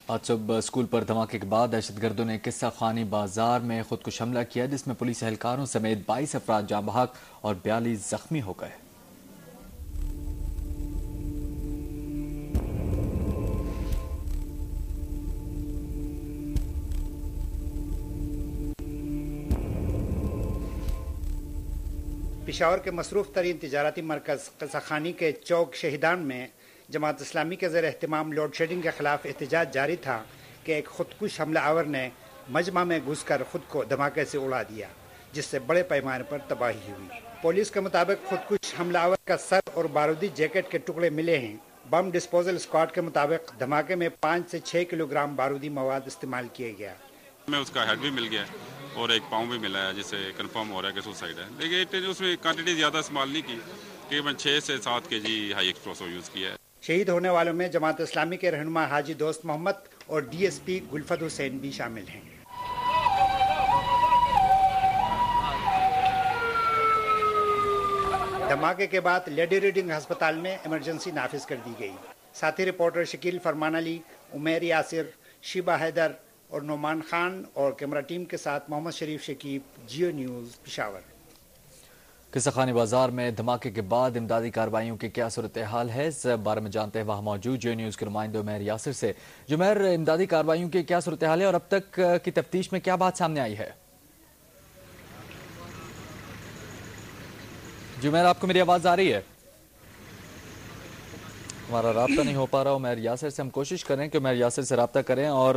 آج صبح اسکول پر دھماکے کے بعد دہشت گردوں نے قصہ خانی بازار میں خودکش حملہ کیا، جس میں پولیس اہلکاروں سمیت 22 افراد جاں بحق اور 42 زخمی ہو گئے۔ پشاور کے مصروف ترین تجارتی مرکز قصہ خانی کے چوک شہیدان میں جماعت اسلامی کے زیر اہتمام لوڈ شیڈنگ کے خلاف احتجاج جاری تھا کہ ایک خودکش حملہ آور نے مجمع میں گھس کر خود کو دھماکے سے اڑا دیا، جس سے بڑے پیمانے پر تباہی ہوئی۔ پولیس کے مطابق خودکش حملہ آور کا سر اور بارودی جیکٹ کے ٹکڑے ملے ہیں۔ بم ڈسپوزل اسکواڈ کے مطابق دھماکے میں 5 سے 6 کلو گرام بارودی مواد استعمال کیا گیا۔ میں اس کا ہیڈ بھی مل گیا اور ایک پاؤں بھی ملا ہے، جس سے کنفرم ہو رہا ہے کہ سوسائڈ ہے، لیکن اس میں کوانٹٹی زیادہ استعمال نہیں کی، تقریباً 6 سے 7 kg ہائی ایکسپلوسو یوز کیا ہے۔ شہید ہونے والوں میں جماعت اسلامی کے رہنما حاجی دوست محمد اور ڈی ایس پی گلفت حسین بھی شامل ہیں۔ دھماکے کے بعد لیڈی ریڈنگ ہسپتال میں ایمرجنسی نافذ کر دی گئی۔ ساتھی رپورٹر شکیل فرمان علی، عمیر یاسر، شیبہ حیدر اور نعمان خان اور کیمرہ ٹیم کے ساتھ محمد شریف شکیب، جیو نیوز، پشاور۔ قصہ خانی بازار میں دھماکے کے بعد امدادی کارروائیوں کی کیا صورتحال ہے، اس بارے میں جانتے ہیں وہاں موجود جیو نیوز کے نمائندے عمیر یاسر سے۔ عمیر، امدادی کارروائیوں کی کیا صورتحال ہے اور اب تک کی تفتیش میں کیا بات سامنے آئی ہے؟ جی عمیر، آپ کو میری آواز آ رہی ہے؟ ہمارا رابطہ نہیں ہو پا رہا عمیر یاسر سے، ہم کوشش کریں کہ عمیر یاسر سے رابطہ کریں اور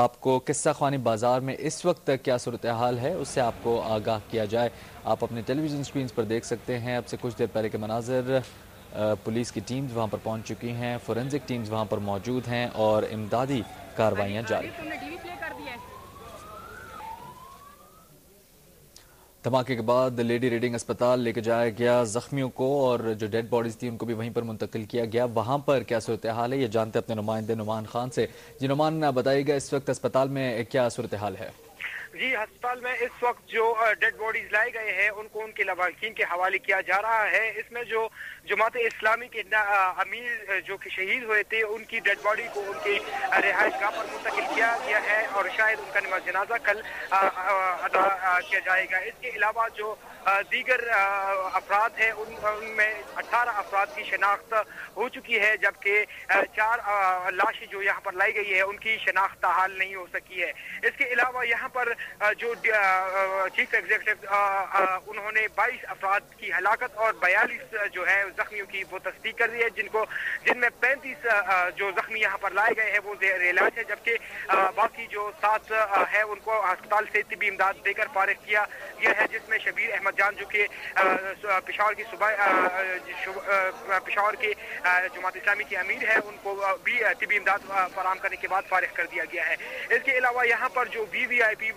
آپ کو قصہ خوانی بازار میں اس وقت کیا صورتحال ہے اس سے آپ کو آگاہ کیا جائے۔ آپ اپنے ٹیلی ویژن سکرینز پر دیکھ سکتے ہیں اب سے کچھ دیر پہلے کے مناظر۔ پولیس کی ٹیمز وہاں پر پہنچ چکی ہیں، فورنزک ٹیمز وہاں پر موجود ہیں اور امدادی کارروائیاں جاری ہیں۔ دھماکے کے بعد لیڈی ریڈنگ اسپتال لے کے جایا گیا زخمیوں کو، اور جو ڈیڈ باڈیز تھی ان کو بھی وہیں پر منتقل کیا گیا۔ وہاں پر کیا صورتحال ہے یہ جانتے اپنے نمائندے نعمان خان سے۔ جی نعمان، بتائیے گا اس وقت اسپتال میں کیا صورتحال ہے؟ جی، ہسپتال میں اس وقت جو ڈیڈ باڈیز لائے گئے ہیں ان کو ان کے لواحقین کے حوالے کیا جا رہا ہے۔ اس میں جو جماعت اسلامی کے امیر جو کہ شہید ہوئے تھے ان کی ڈیڈ باڈی کو ان کی رہائش گاہ پر منتقل کیا گیا ہے اور شاید ان کا نماز جنازہ کل ادا کیا جائے گا۔ اس کے علاوہ جو دیگر افراد ہیں ان میں 18 افراد کی شناخت ہو چکی ہے، جبکہ 4 لاشیں جو یہاں پر لائی گئی ہے ان کی شناخت حال نہیں ہو سکی ہے۔ اس کے علاوہ یہاں پر جو چیف ایگزیکٹو انہوں نے 22 افراد کی ہلاکت اور 42 جو ہے زخمیوں کی وہ تصدیق کر دی ہے، جن میں 35 جو زخمی یہاں پر لائے گئے ہیں وہ زیر علاج ہے، جبکہ باقی جو 7 ہے ان کو ہسپتال سے طبی امداد دے کر فارغ کیا گیا ہے، جس میں شبیر احمد جان جو کہ پشاور کی پشاور کے جماعت اسلامی کے امیر ہے ان کو بھی طبی امداد فراہم کرنے کے بعد فارغ کر دیا گیا ہے۔ اس کے علاوہ یہاں پر جو VVIP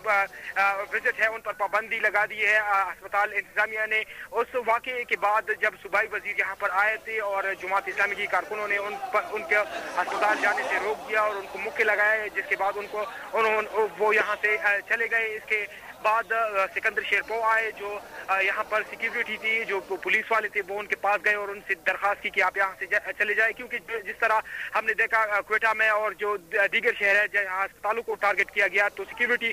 وزٹ ہے ان پر پابندی لگا دی ہے ہسپتال انتظامیہ نے۔ اس واقعے کے بعد جب صوبائی وزیر یہاں پر آئے تھے اور جماعت اسلامی کی کارکنوں نے ان کے ہسپتال جانے سے روک دیا اور ان کو مکے لگائے، جس کے بعد وہ یہاں سے چلے گئے۔ اس کے بعد سکندر شیرپو آئے جو یہاں پر سیکیورٹی تھی، جو پولیس والے تھے وہ ان کے پاس گئے اور ان سے درخواست کی کہ آپ یہاں سے چلے جائیں، کیونکہ جس طرح ہم نے دیکھا کوئٹہ میں اور جو دیگر شہر ہے جہاں ہسپتالوں کو ٹارگٹ کیا گیا تو سیکیورٹی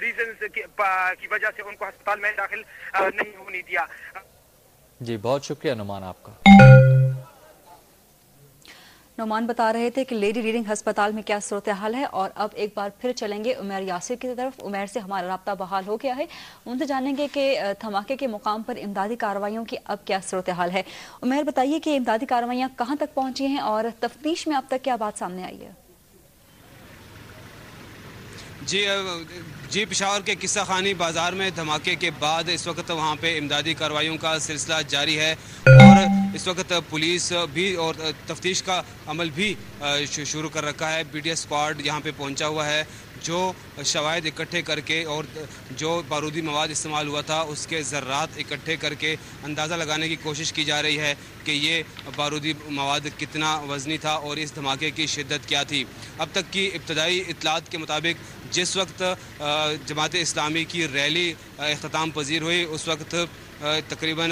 ریزنز کی وجہ سے ان کو ہسپتال میں داخل نہیں ہونے دیا۔ جی بہت شکریہ نعمان آپ کا۔ نعمان بتا رہے تھے کہ لیڈی ریڈنگ ہسپتال میں کیا صورتحال ہے، اور اب ایک بار پھر چلیں گے عمیر یاسر کی طرف۔ عمیر سے ہمارا رابطہ بحال ہو گیا ہے، ان سے جانیں گے کہ دھماکے کے مقام پر امدادی کارروائیوں کی اب کیا صورتحال ہے۔ عمیر بتائیے کہ امدادی کارروائیاں کہاں تک پہنچی ہیں اور تفتیش میں اب تک کیا بات سامنے آئی ہے؟ جی پشاور کے قصہ خانی بازار میں دھماکے کے بعد اس وقت وہاں پہ امدادی کارروائیوں کا سلسلہ جاری ہے، اور اس وقت پولیس بھی اور تفتیش کا عمل بھی شروع کر رکھا ہے۔ BDS اسکواڈ یہاں پہ پہنچا ہوا ہے، جو شواہد اکٹھے کر کے اور جو بارودی مواد استعمال ہوا تھا اس کے ذرات اکٹھے کر کے اندازہ لگانے کی کوشش کی جا رہی ہے کہ یہ بارودی مواد کتنا وزنی تھا اور اس دھماکے کی شدت کیا تھی۔ اب تک کی ابتدائی اطلاعات کے مطابق جس وقت جماعت اسلامی کی ریلی اختتام پذیر ہوئی اس وقت تقریباً